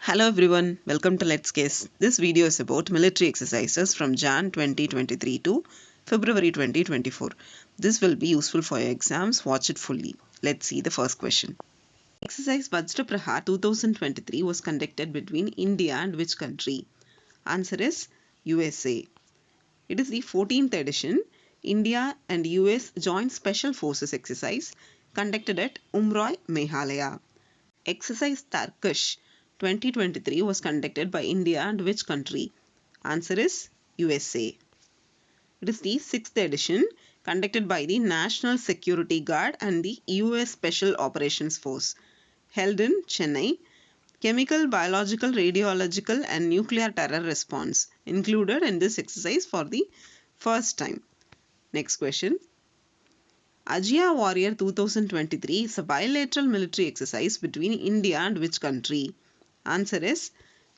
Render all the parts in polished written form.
Hello everyone, welcome to Let's Guess. This video is about military exercises from Jan 2023 to February 2024. This will be useful for your exams. Watch it fully. Let's see the first question. Exercise Vajra Prahar 2023 was conducted between India and which country? Answer is USA. It is the 14th edition India and US Joint Special Forces exercise conducted at Umroi, Meghalaya. Exercise Tarkash 2023 was conducted by India and which country? Answer is USA. It is the 6th edition conducted by the National Security Guard and the US Special Operations Force held in Chennai. Chemical, biological, radiological and nuclear terror response included in this exercise for the first time. Next question. Ajia Warrior 2023 is a bilateral military exercise between India and which country? Answer is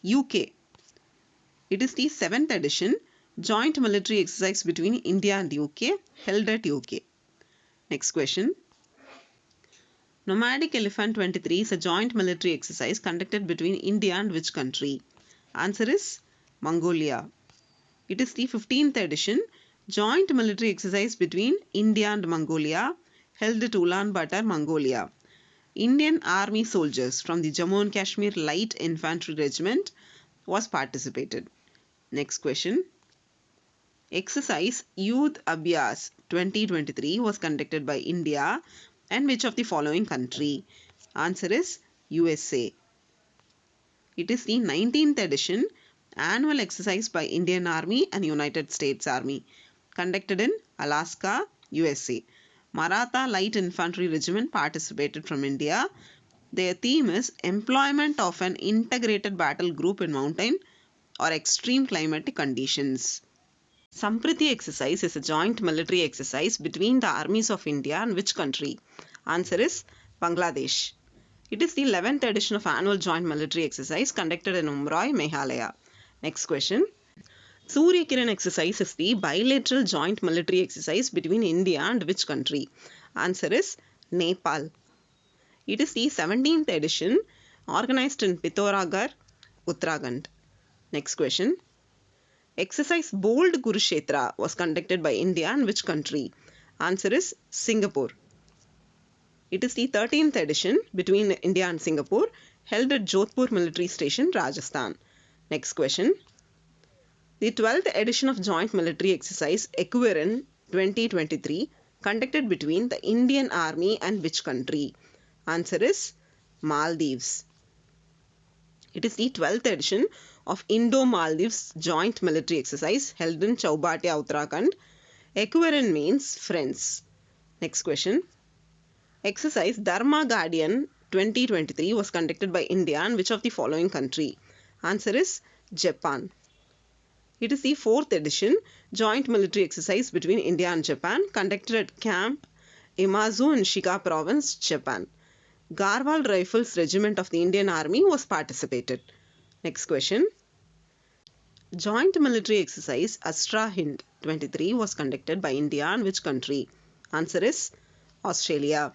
UK. It is the 7th edition joint military exercise between India and UK held at UK. Next question. Nomadic Elephant 23 is a joint military exercise conducted between India and which country? Answer is Mongolia. It is the 15th edition joint military exercise between India and Mongolia held at Ulaanbaatar, Mongolia. Indian Army soldiers from the Jammu and Kashmir Light Infantry Regiment was participated. Next question. Exercise Youth Abhyas 2023 was conducted by India and which of the following country? Answer is USA. It is the 19th edition annual exercise by Indian Army and United States Army conducted in Alaska, USA. Maratha Light Infantry Regiment participated from India. Their theme is employment of an integrated battle group in mountain or extreme climatic conditions. Sampriti exercise is a joint military exercise between the armies of India and which country? Answer is Bangladesh. It is the 11th edition of annual joint military exercise conducted in Umroi, Meghalaya. Next question. Surya Kiran exercise is the bilateral joint military exercise between India and which country? Answer is Nepal. It is the 17th edition organized in Pithoragarh, Uttarakhand. Next question. Exercise Bold Kurukshetra was conducted by India and which country? Answer is Singapore. It is the 13th edition between India and Singapore held at Jodhpur Military Station, Rajasthan. Next question. The 12th edition of Joint Military Exercise Equirin 2023 conducted between the Indian Army and which country? Answer is Maldives. It is the 12th edition of Indo-Maldives Joint Military Exercise held in Chowbatia, Uttarakhand. Equirin means friends. Next question. Exercise Dharma Guardian 2023 was conducted by India and which of the following country? Answer is Japan. It is the 4th edition joint military exercise between India and Japan conducted at Camp Imazu in Shika Province, Japan. Garhwal Rifles Regiment of the Indian Army was participated. Next question. Joint military exercise Astra Hind 23 was conducted by India and which country? Answer is Australia.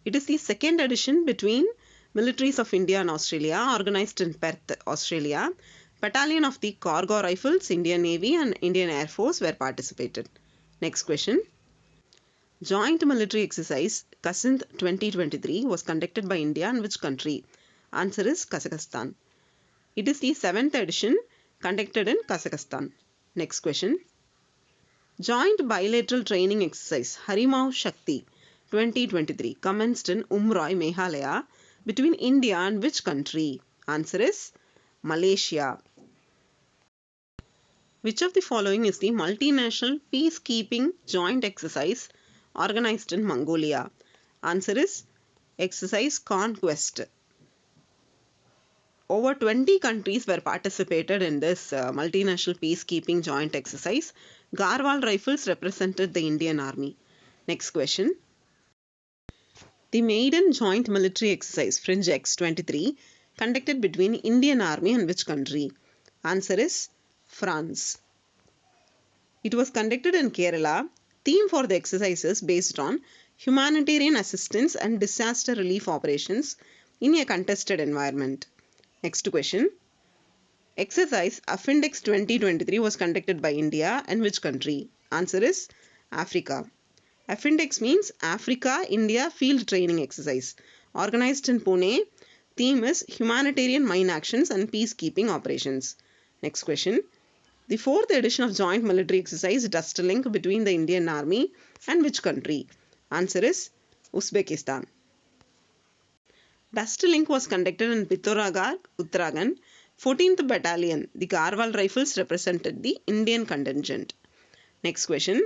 It is the 2nd edition between militaries of India and Australia organized in Perth, Australia. Battalion of the Cargo Rifles, Indian Navy and Indian Air Force were participated. Next question. Joint military exercise Kasinth 2023 was conducted by India and which country? Answer is Kazakhstan. It is the 7th edition conducted in Kazakhstan. Next question. Joint bilateral training exercise Harimau Shakti 2023 commenced in Umroi, Meghalaya between India and which country? Answer is Malaysia. Which of the following is the multinational peacekeeping joint exercise organized in Mongolia? Answer is Exercise Conquest. Over 20 countries were participated in this multinational peacekeeping joint exercise. Garhwal Rifles represented the Indian Army. Next question. The maiden joint military exercise Fringe X 23 conducted between Indian Army and which country? Answer is France. It was conducted in Kerala. Theme for the exercise is based on humanitarian assistance and disaster relief operations in a contested environment. Next question. Exercise Affindex 2023 was conducted by India and which country? Answer is Africa. Affindex means Africa India Field Training Exercise. Organized in Pune. Theme is Humanitarian Mine Actions and Peacekeeping Operations. Next question. The fourth edition of Joint Military Exercise Dust Link between the Indian Army and which country? Answer is Uzbekistan. Dust Link was conducted in Pithoragarh, Uttarakhand. 14th Battalion, the Garhwal Rifles represented the Indian contingent. Next question.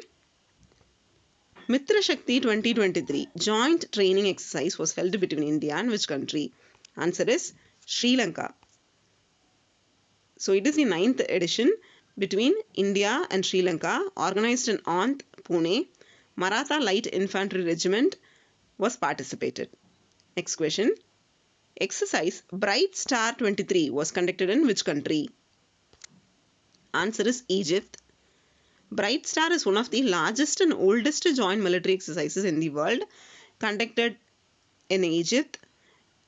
Mitra Shakti 2023 joint training exercise was held between India and which country? Answer is Sri Lanka. So it is the 9th edition between India and Sri Lanka, organized in Andh, Pune. Maratha Light Infantry Regiment was participated. Next question. Exercise Bright Star 23 was conducted in which country? Answer is Egypt. Bright Star is one of the largest and oldest joint military exercises in the world, conducted in Egypt.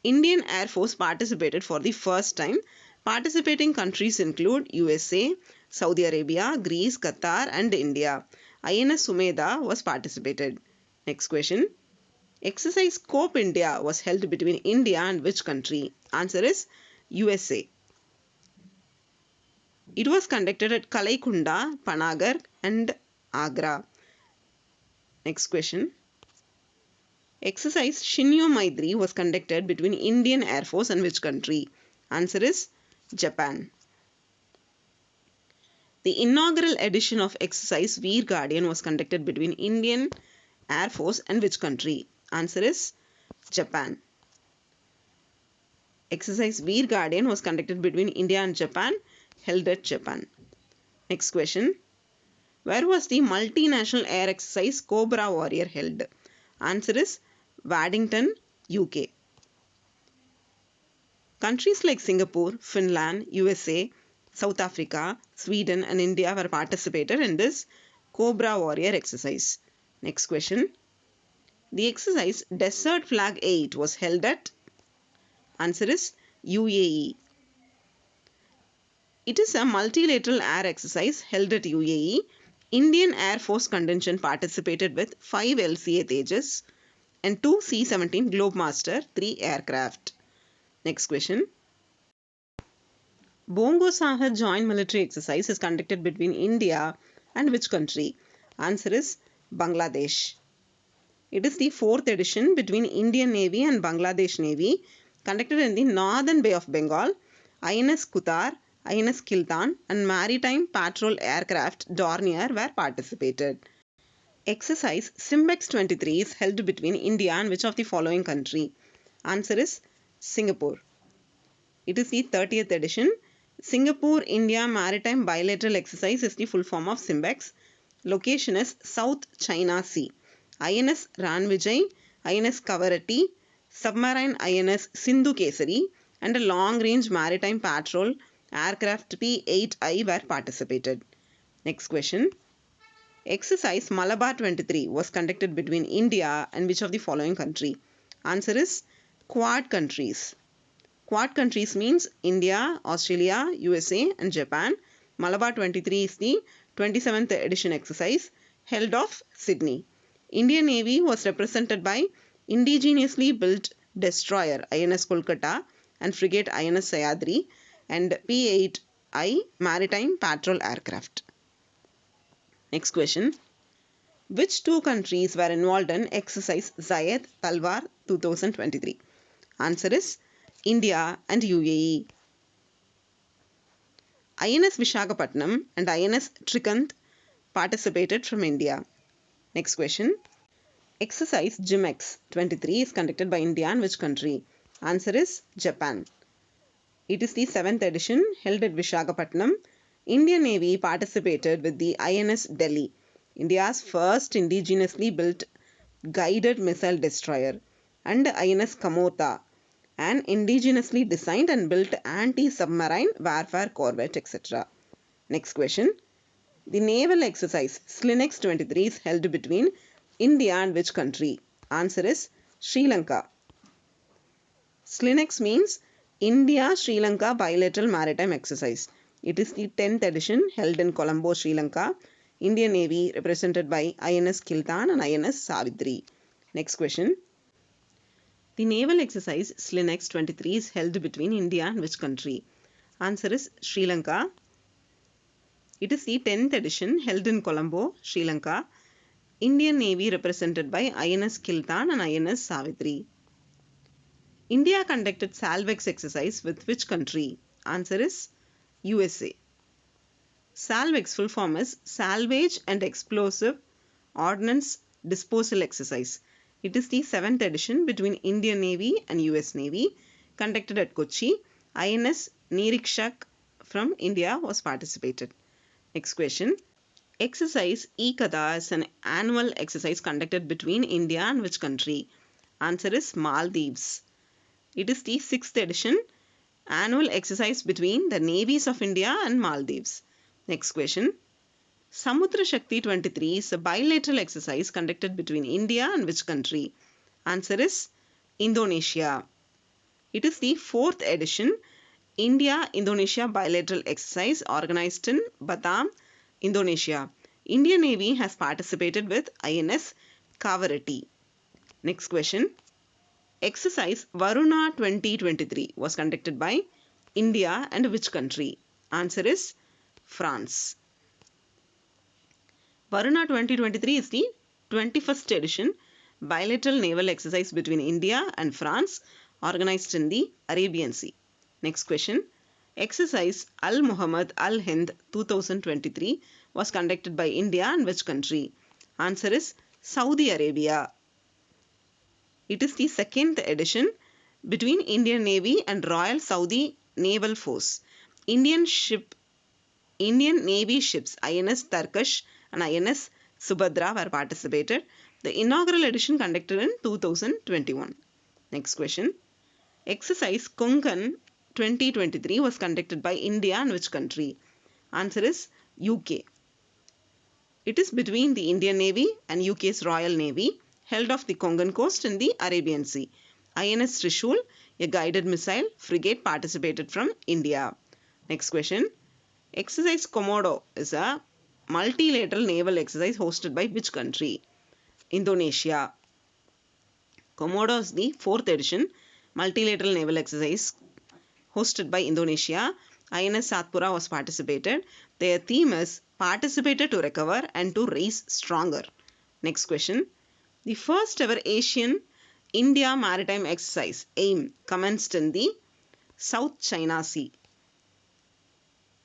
Indian Air Force participated for the first time. Participating countries include USA, Saudi Arabia, Greece, Qatar and India. INS Sumedha was participated. Next question. Exercise Scope India was held between India and which country? Answer is USA. It was conducted at Kalaikunda, Panagar and Agra. Next question. Exercise Shinyo Maitri was conducted between Indian Air Force and which country? Answer is Japan. The inaugural edition of Exercise Veer Guardian was conducted between Indian Air Force and which country? Answer is Japan. Exercise Veer Guardian was conducted between India and Japan, held at Japan. Next question. Where was the multinational air exercise Cobra Warrior held? Answer is Waddington, UK. Countries like Singapore, Finland, USA, South Africa, Sweden and India were participated in this Cobra Warrior exercise. Next question. The exercise Desert Flag 8 was held at? Answer is UAE. It is a multilateral air exercise held at UAE. Indian Air Force contingent participated with 5 LCA Tejas and 2 C-17 Globemaster 3 aircraft. Next question. Bongo Sahar joint military exercise is conducted between India and which country? Answer is Bangladesh. It is the 4th edition between Indian Navy and Bangladesh Navy, conducted in the northern Bay of Bengal. INS Kutar, INS Kiltan and maritime patrol aircraft Dornier were participated. Exercise Simbex 23 is held between India and which of the following country? Answer is Singapore. It is the 30th edition. Singapore India Maritime Bilateral Exercise is the full form of Simbex. Location is South China Sea. INS Ranvijay, INS Kavaratti, submarine INS Sindhu Kesari and a long-range maritime patrol aircraft P-8I were participated. Next question. Exercise Malabar 23 was conducted between India and which of the following country? Answer is Quad countries. Quad countries means India, Australia, USA and Japan. Malabar 23 is the 27th edition exercise held off Sydney. Indian Navy was represented by indigenously built destroyer INS Kolkata and frigate INS Sayadri and P-8I maritime patrol aircraft. Next question. Which two countries were involved in exercise Zayed Talwar 2023? Answer is India and UAE. INS Vishakhapatnam and INS Trikant participated from India. Next question. Exercise Jimex 23 is conducted by India and which country? Answer is Japan. It is the 7th edition held at Vishakhapatnam. Indian Navy participated with the INS Delhi, India's first indigenously built guided missile destroyer, and INS Kamorta, an indigenously designed and built anti-submarine warfare corvette, etc. Next question. The naval exercise Slinex 23 is held between India and which country? Answer is Sri Lanka. Slinex means India-Sri Lanka Bilateral Maritime Exercise. It is the 10th edition held in Colombo, Sri Lanka. Indian Navy represented by INS Kiltan and INS Savitri. Next question. The naval exercise SLINEX 23 is held between India and which country? Answer is Sri Lanka. It is the 10th edition held in Colombo, Sri Lanka. Indian Navy represented by INS Kiltan and INS Savitri. India conducted Salvex exercise with which country? Answer is USA. Salvex full form is Salvage and Explosive Ordnance Disposal Exercise. It is the 7th edition between Indian Navy and US Navy conducted at Kochi. INS Nirikshak from India was participated. Next question. Exercise E-Kada is an annual exercise conducted between India and which country? Answer is Maldives. It is the 6th edition annual exercise between the navies of India and Maldives. Next question. Samudra Shakti 23 is a bilateral exercise conducted between India and which country? Answer is Indonesia. It is the 4th edition India-Indonesia bilateral exercise organized in Batam, Indonesia. Indian Navy has participated with INS Kavaratti. Next question. Exercise Varuna 2023 was conducted by India and which country? Answer is France. Varuna 2023 is the 21st edition bilateral naval exercise between India and France organized in the Arabian Sea. Next question. Exercise Al Muhammad Al Hind 2023 was conducted by India and which country? Answer is Saudi Arabia. It is the 2nd edition between Indian Navy and Royal Saudi Naval Force. Indian Navy ships INS Tarkash and INS Subhadra were participated. The inaugural edition conducted in 2021. Next question. Exercise Konkan 2023 was conducted by India and which country? Answer is UK. It is between the Indian Navy and UK's Royal Navy held off the Konkan coast in the Arabian Sea. INS Trishul, a guided missile frigate, participated from India. Next question. Exercise Komodo is a multilateral naval exercise hosted by which country? Indonesia. Komodo is the 4th edition multilateral naval exercise hosted by Indonesia. INS Satpura was participated. Their theme is participated to recover and to raise stronger. Next question. The first ever Asian India Maritime Exercise AIM commenced in the South China Sea.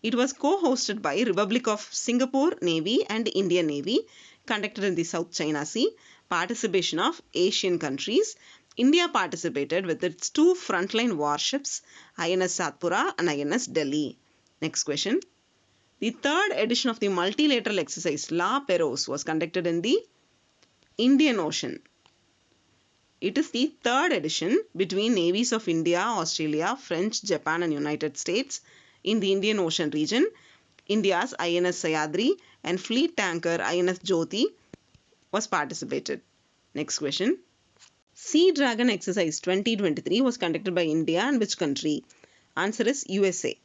It was co-hosted by Republic of Singapore Navy and Indian Navy, conducted in the South China Sea. Participation of Asian countries. India participated with its 2 frontline warships, INS Satpura and INS Delhi. Next question. The 3rd edition of the multilateral exercise La Perouse was conducted in the Indian Ocean. It is the 3rd edition between navies of India, Australia, French, Japan and United States in the Indian Ocean region. India's INS Sayadri and fleet tanker INS Jyoti was participated. Next question. Sea Dragon Exercise 2023 was conducted by India and which country? Answer is USA.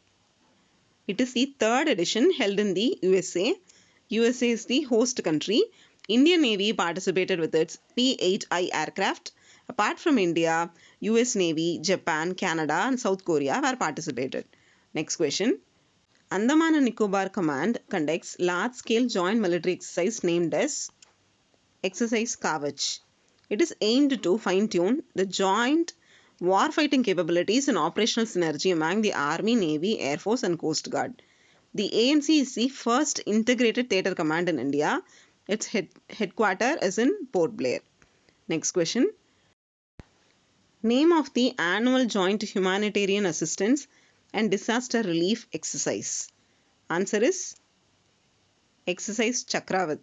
It is the 3rd edition held in the USA. USA is the host country. Indian Navy participated with its P-8I aircraft. Apart from India, US Navy, Japan, Canada and South Korea were participated. Next question. Andaman and Nicobar Command conducts large-scale joint military exercise named as Exercise Kavach. It is aimed to fine-tune the joint warfighting capabilities and operational synergy among the Army, Navy, Air Force and Coast Guard. The AMC is the first integrated theatre command in India. Its headquarters is in Port Blair. Next question. Name of the annual joint humanitarian assistance and disaster relief exercise. Answer is Exercise Chakravat.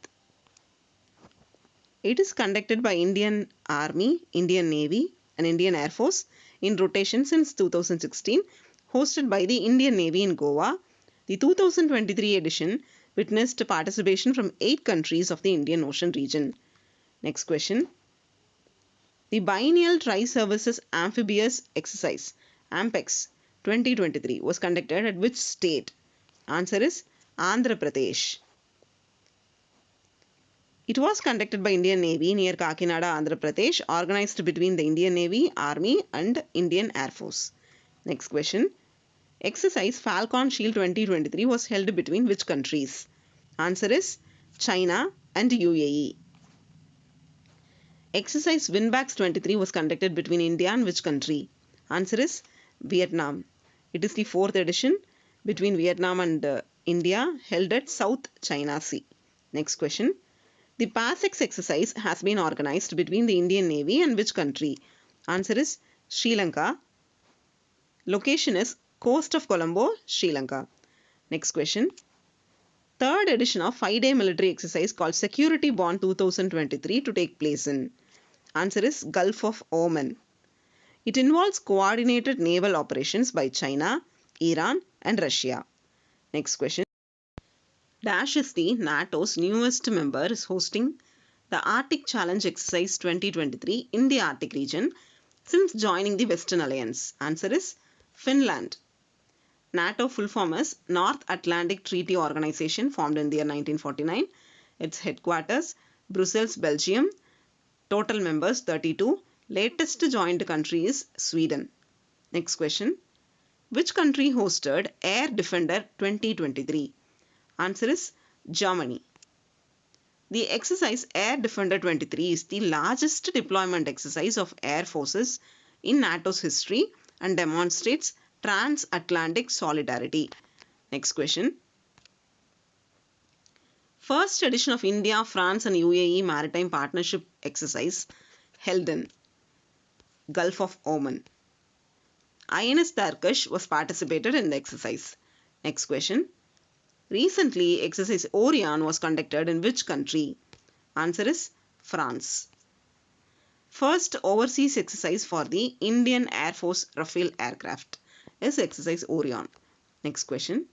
It is conducted by Indian Army, Indian Navy and Indian Air Force in rotation since 2016, hosted by the Indian Navy in Goa. The 2023 edition witnessed participation from 8 countries of the Indian Ocean region. Next question. The Biennial Tri-Services Amphibious Exercise, AMPEX, 2023 was conducted at which state? Answer is Andhra Pradesh. It was conducted by Indian Navy near Kakinada, Andhra Pradesh, organized between the Indian Navy, Army and Indian Air Force. Next question. Exercise Falcon Shield 2023 was held between which countries? Answer is China and UAE. Exercise Winbacks 23 was conducted between India and which country? Answer is Vietnam. It is the 4th edition between Vietnam and India, held at South China Sea. Next question. The PASEX exercise has been organized between the Indian Navy and which country? Answer is Sri Lanka. Location is coast of Colombo, Sri Lanka. Next question. 3rd edition of 5-day military exercise called Security Bond 2023 to take place in? Answer is Gulf of Oman. It involves coordinated naval operations by China, Iran and Russia. Next question. Dash is the NATO's newest member is hosting the Arctic Challenge Exercise 2023 in the Arctic region since joining the Western Alliance. Answer is Finland. NATO full form is North Atlantic Treaty Organization, formed in the year 1949. Its headquarters, Brussels, Belgium. Total members 32. Latest joined country is Sweden. Next question. Which country hosted Air Defender 2023? Answer is Germany. The exercise Air Defender 23 is the largest deployment exercise of air forces in NATO's history and demonstrates transatlantic solidarity. Next question. First edition of India, France and UAE Maritime Partnership Exercise held in Gulf of Oman. INS Turkish was participated in the exercise. Next question. Recently, exercise Orion was conducted in which country? Answer is France. First overseas exercise for the Indian Air Force Rafale aircraft is exercise Orion. Next question.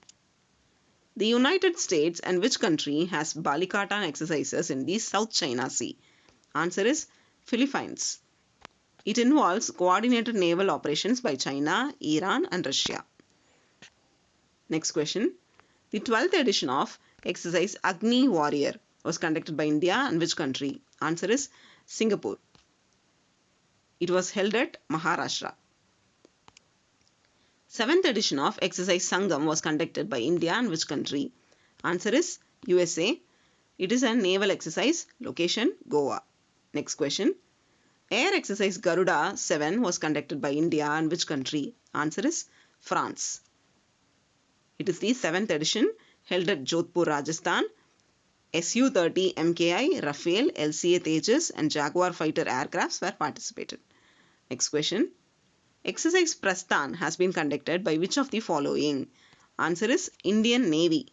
The United States and which country has Balikatan exercises in the South China Sea? Answer is Philippines. It involves coordinated naval operations by China, Iran and Russia. Next question. The 12th edition of exercise Agni Warrior was conducted by India and which country? Answer is Singapore. It was held at Maharashtra. 7th edition of exercise Sangam was conducted by India and which country? Answer is USA. It is a naval exercise. Location Goa. Next question. Air exercise Garuda 7 was conducted by India and which country? Answer is France. It is the 7th edition held at Jodhpur, Rajasthan. Su-30 MKI, Rafale, LCA Tejas and Jaguar fighter aircrafts were participated. Next question. Exercise Prasthan has been conducted by which of the following? Answer is Indian Navy.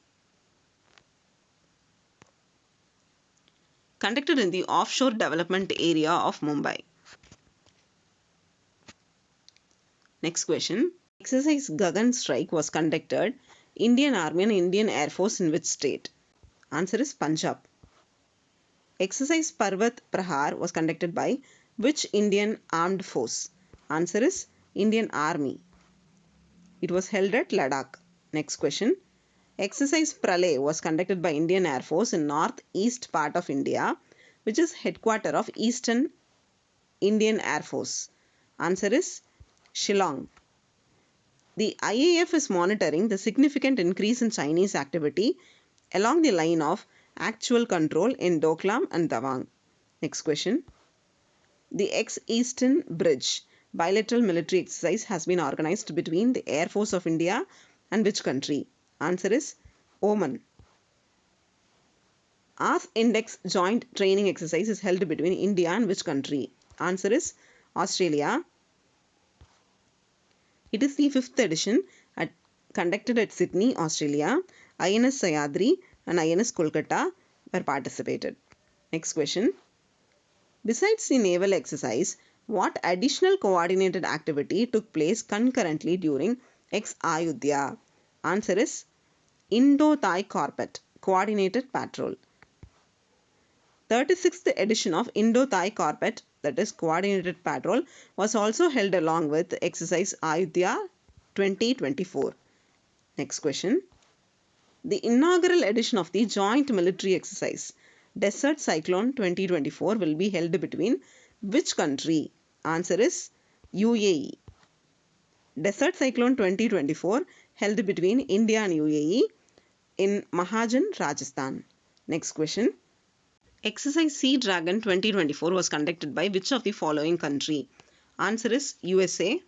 Conducted in the offshore development area of Mumbai. Next question. Exercise Gagan Strike was conducted Indian Army and Indian Air Force in which state? Answer is Punjab. Exercise Parvat Prahar was conducted by which Indian armed force? Answer is Indian Army. It was held at Ladakh. Next question. Exercise Pralay was conducted by Indian Air Force in northeast part of India, which is headquarter of Eastern Indian Air Force. Answer is Shillong. The IAF is monitoring the significant increase in Chinese activity along the line of actual control in Doklam and Tawang. Next question. The East-Eastern Bridge bilateral military exercise has been organized between the Air Force of India and which country? Answer is Oman. AF Index joint training exercise is held between India and which country? Answer is Australia. It is the 5th edition conducted at Sydney, Australia. INS Sayadri and INS Kolkata were participated. Next question. Besides the naval exercise, what additional coordinated activity took place concurrently during ex-Ayodhya? Answer is Indo-Thai Corpet, Coordinated Patrol. 36th edition of Indo-Thai Corpet, that is Coordinated Patrol, was also held along with exercise Ayodhya 2024. Next question. The inaugural edition of the Joint Military Exercise Desert Cyclone 2024 will be held between which country? Answer is UAE. Desert Cyclone 2024 held between India and UAE in Mahajan, Rajasthan. Next question. Exercise Sea Dragon 2024 was conducted by which of the following country? Answer is USA.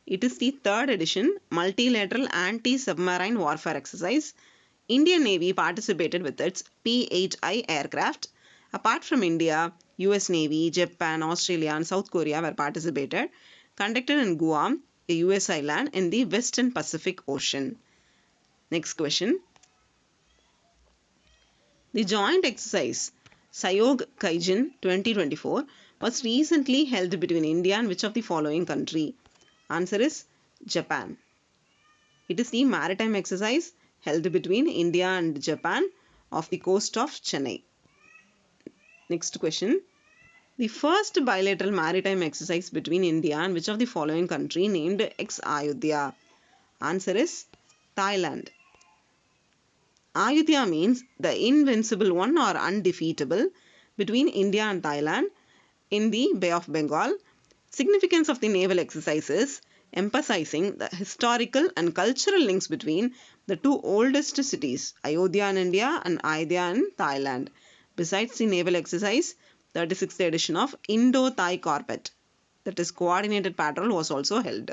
It is the third edition multilateral anti-submarine warfare exercise. Indian Navy participated with its P-8I aircraft. Apart from India, US Navy, Japan, Australia and South Korea were participated. Conducted in Guam, a US island in the Western Pacific Ocean. Next question. The joint exercise Sayog Kaijin 2024 was recently held between India and which of the following country? Answer is Japan. It is the maritime exercise held between India and Japan off the coast of Chennai. Next question. The first bilateral maritime exercise between India and which of the following country named ex-Ayodhya? Answer is Thailand. Ayodhya means the invincible one or undefeatable between India and Thailand in the Bay of Bengal. Significance of the naval exercises emphasizing the historical and cultural links between the two oldest cities, Ayodhya in India and Ayodhya in Thailand. Besides the naval exercise, 36th edition of Indo-Thai Corvette, that is coordinated patrol, was also held.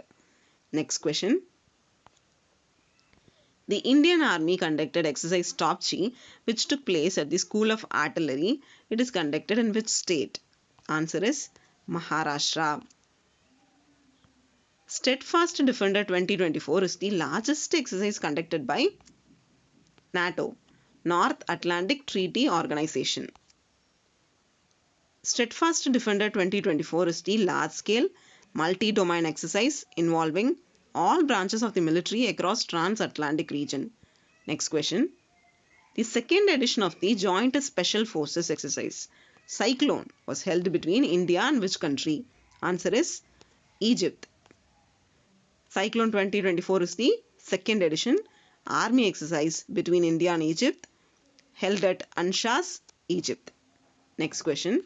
Next question. The Indian Army conducted exercise Topchi, which took place at the School of Artillery. It is conducted in which state? Answer is Maharashtra. Steadfast Defender 2024 is the largest exercise conducted by NATO, North Atlantic Treaty Organization. Steadfast Defender 2024 is the large-scale multi-domain exercise involving all branches of the military across transatlantic region. Next question. The second edition of the Joint Special Forces exercise Cyclone was held between India and which country? Answer is Egypt. Cyclone 2024 is the second edition army exercise between India and Egypt held at Anshas, Egypt. Next question.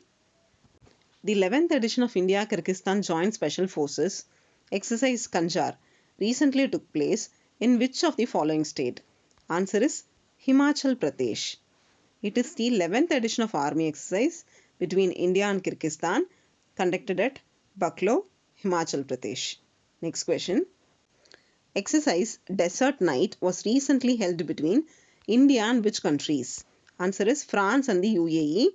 The 11th edition of India-Kyrgyzstan Joint Special Forces exercise Kanjar recently took place in which of the following state? Answer is Himachal Pradesh. It is the 11th edition of army exercise between India and Kyrgyzstan conducted at Baklo, Himachal Pradesh. Next question. Exercise Desert Night was recently held between India and which countries? Answer is France and the UAE.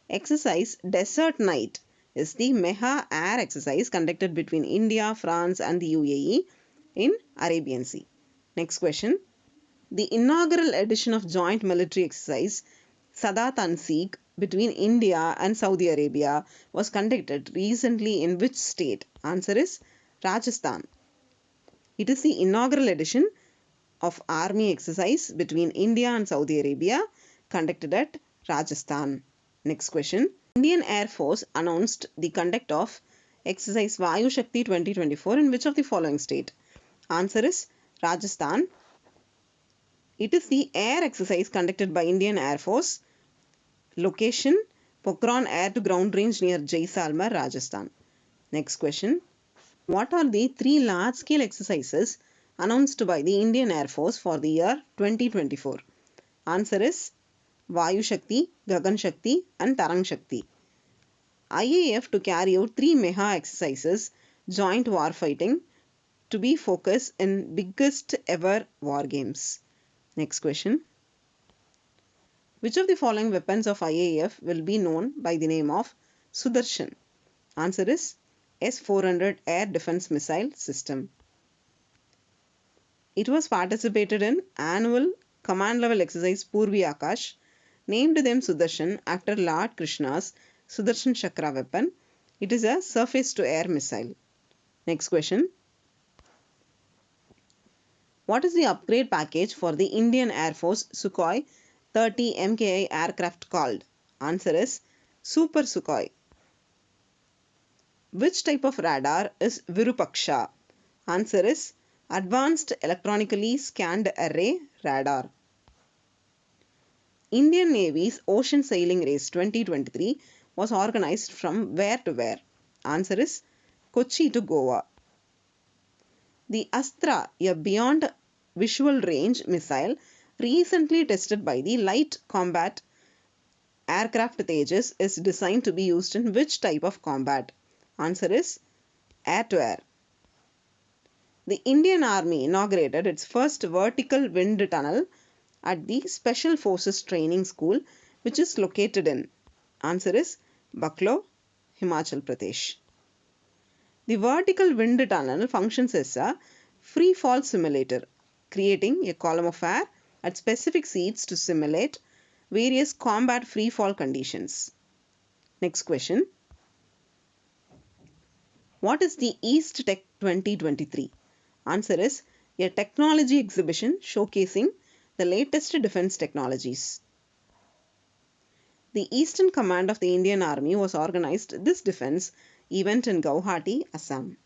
Exercise Desert Night is the Meha Air exercise conducted between India, France and the UAE in Arabian Sea. Next question. The inaugural edition of joint military exercise Sadat Tanseek between India and Saudi Arabia was conducted recently in which state? Answer is Rajasthan. It is the inaugural edition of army exercise between India and Saudi Arabia conducted at Rajasthan. Next question. Indian Air Force announced the conduct of exercise Vayu Shakti 2024 in which of the following state? Answer is Rajasthan. It is the air exercise conducted by Indian Air Force. Location Pokhran Air to Ground Range near Jaisalmer, Rajasthan. Next question. What are the three large-scale exercises announced by the Indian Air Force for the year 2024? Answer is Vayu Shakti, Gagan Shakti and Tarang Shakti. IAF to carry out three Meha exercises, joint warfighting, to be focused in biggest ever war games. Next question. Which of the following weapons of IAF will be known by the name of Sudarshan? Answer is S-400 Air Defense Missile System. It was participated in annual command level exercise Purvi Akash, named them Sudarshan after Lord Krishna's Sudarshan Chakra weapon. It is a surface to air missile. Next question. What is the upgrade package for the Indian Air Force Sukhoi 30 MKI aircraft called? Answer is Super Sukhoi. Which type of radar is Virupaksha? Answer is Advanced Electronically Scanned Array Radar. Indian Navy's Ocean Sailing Race 2023 was organized from where to where? Answer is Kochi to Goa. The Astra, a beyond visual range missile recently tested by the Light Combat Aircraft Tejas, is designed to be used in which type of combat? Answer is air to air. The Indian Army inaugurated its first vertical wind tunnel at the Special Forces Training School, which is located in. Answer is Baklo, Himachal Pradesh. The vertical wind tunnel functions as a free fall simulator, creating a column of air at specific seats to simulate various combat free fall conditions. Next question. What is the East Tech 2023? Answer is a technology exhibition showcasing the latest defense technologies. The Eastern Command of the Indian Army was organized this defense event in Guwahati, Assam.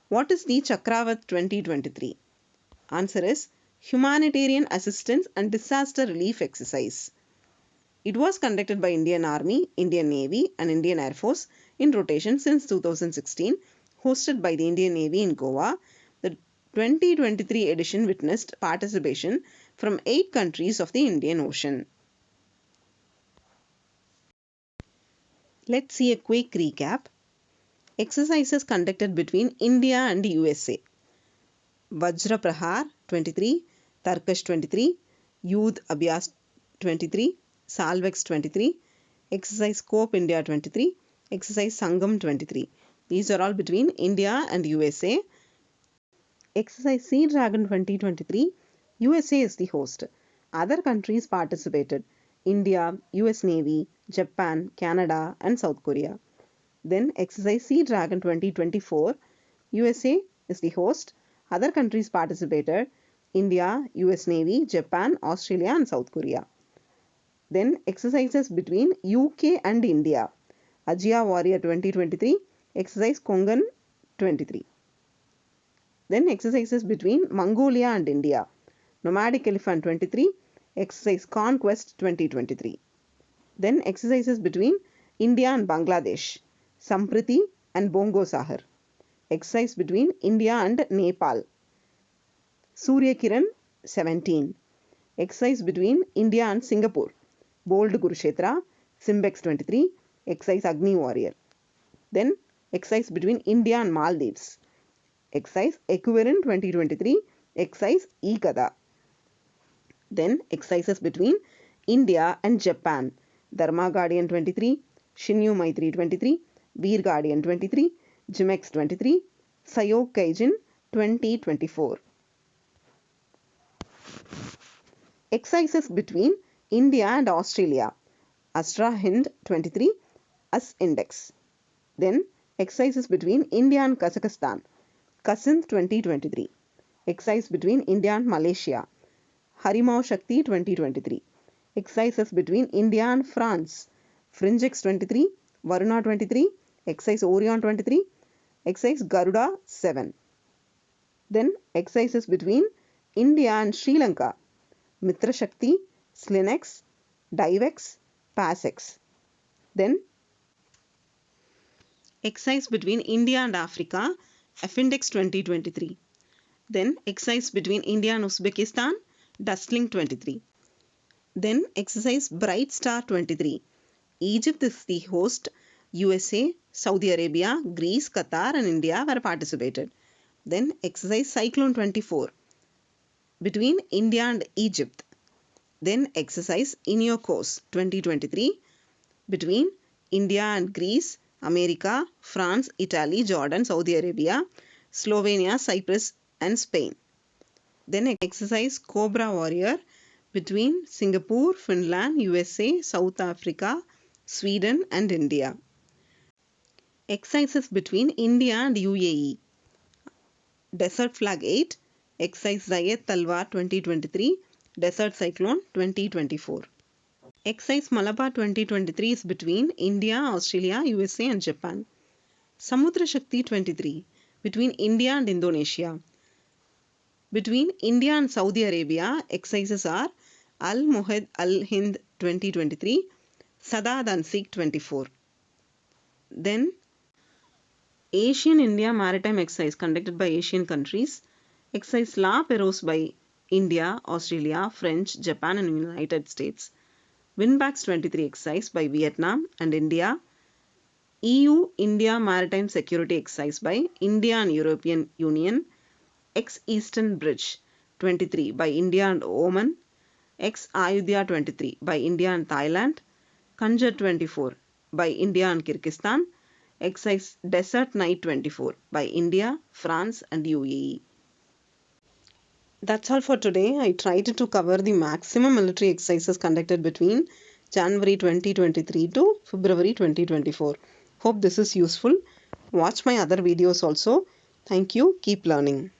What is the Chakravat 2023? Answer is Humanitarian Assistance and Disaster Relief Exercise. It was conducted by Indian Army, Indian Navy and Indian Air Force in rotation since 2016, hosted by the Indian Navy in Goa. The 2023 edition witnessed participation from 8 countries of the Indian Ocean. Let's see a quick recap. Exercises conducted between India and USA. Vajra Prahar 23, Tarkash 23, Yudh Abhyas 23, Salvex 23, Exercise Scope India 23, Exercise Sangam 23. These are all between India and USA. Exercise Sea Dragon 2023, USA is the host. Other countries participated: India, US Navy, Japan, Canada and South Korea. Then Exercise Sea Dragon 2024, USA is the host. Other countries participated: India, US Navy, Japan, Australia and South Korea. Then exercises between UK and India. Ajia Warrior 2023, Exercise Kongan 23. Then exercises between Mongolia and India. Nomadic Elephant 23, Exercise Conquest 2023. Then exercises between India and Bangladesh. Sampriti and Bongo Sahar. Exercise between India and Nepal. Surya Kiran 17. Exercise between India and Singapore. Bold Kurukshetra, Simbex 23, Exercise Agni Warrior. Then exercise between India and Maldives. Exercise Equivalent 2023, Exercise E-Kada. Then exercises between India and Japan. Dharma Guardian 23, Shinyu Maitri 23, Veer Guardian 23, Jimex 23, Sayok Kaijin 2024. Exercises between India and Australia. Astra Hind 23, US Index. Then exercises between India and Kazakhstan. Kasinth 2023. Exercise between India and Malaysia. Harimau Shakti 2023. Exercises between India and France. Fringex 23, Varuna 23, Exercise Orion 23, Exercise Garuda 7. Then exercises between India and Sri Lanka. Mitra Shakti, Slinex, Divex, Passex. Then exercise between India and Africa, Findex 2023. Then exercise between India and Uzbekistan, Dustling 23. Then exercise Bright Star 23. Egypt is the host. USA, Saudi Arabia, Greece, Qatar and India were participated. Then exercise Cyclone 24 between India and Egypt. Then exercise Iniokos 2023 between India and Greece, America, France, Italy, Jordan, Saudi Arabia, Slovenia, Cyprus and Spain. Then exercise Cobra Warrior between Singapore, Finland, USA, South Africa, Sweden and India. Exercises between India and UAE. Desert Flag 8, Exercise Zayed Talwar 2023, Desert Cyclone 2024. Exercise Malabar 2023 is between India, Australia, USA and Japan. Samudra Shakti 23, between India and Indonesia. Between India and Saudi Arabia, exercises are Al Muhad Al Hind 2023, Sadad and Sikh 24. Then Asian India Maritime Exercise conducted by Asian countries. Exercise La Perouse by India, Australia, French, Japan and United States. Winbacks 23 exercise by Vietnam and India. EU India Maritime Security Exercise by India and European Union. Ex-Eastern Bridge 23 by India and Oman. Ex-Ayodhya 23 by India and Thailand. Kanjar 24 by India and Kyrgyzstan. Exercise Desert Night 24 by India, France and UAE. That's all for today. I tried to cover the maximum military exercises conducted between January 2023 to February 2024. Hope this is useful. Watch my other videos also. Thank you. Keep learning.